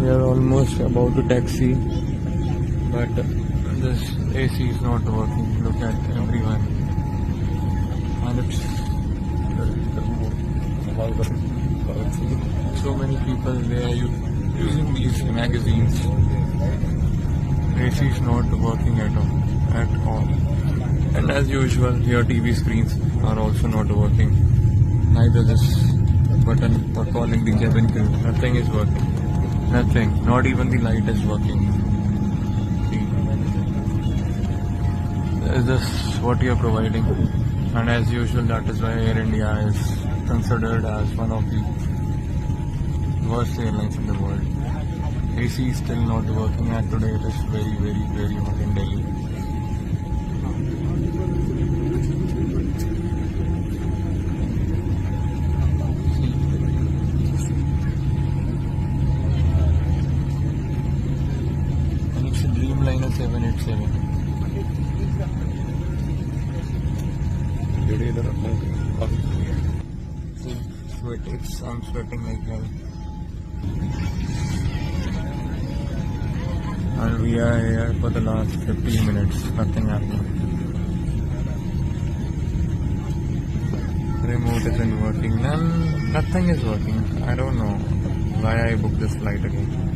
We are almost about to taxi, but this AC is not working. Look at everyone, and it's so many people. They are using these magazines. AC is not working at all. And as usual, your TV screens are also not working. Neither this button for calling the cabin crew. Nothing is working. Nothing. Not even the light is working. See, is this what you are providing? And as usual, that is why Air India is considered as one of the worst airlines in the world. AC is still not working, and today it is very hot in Delhi. And it's a Dreamliner 787. See, I'm sweating like hell. And we are here for the last 15 minutes, nothing happening. Remote isn't working, nothing is working. I don't know why I booked this flight again.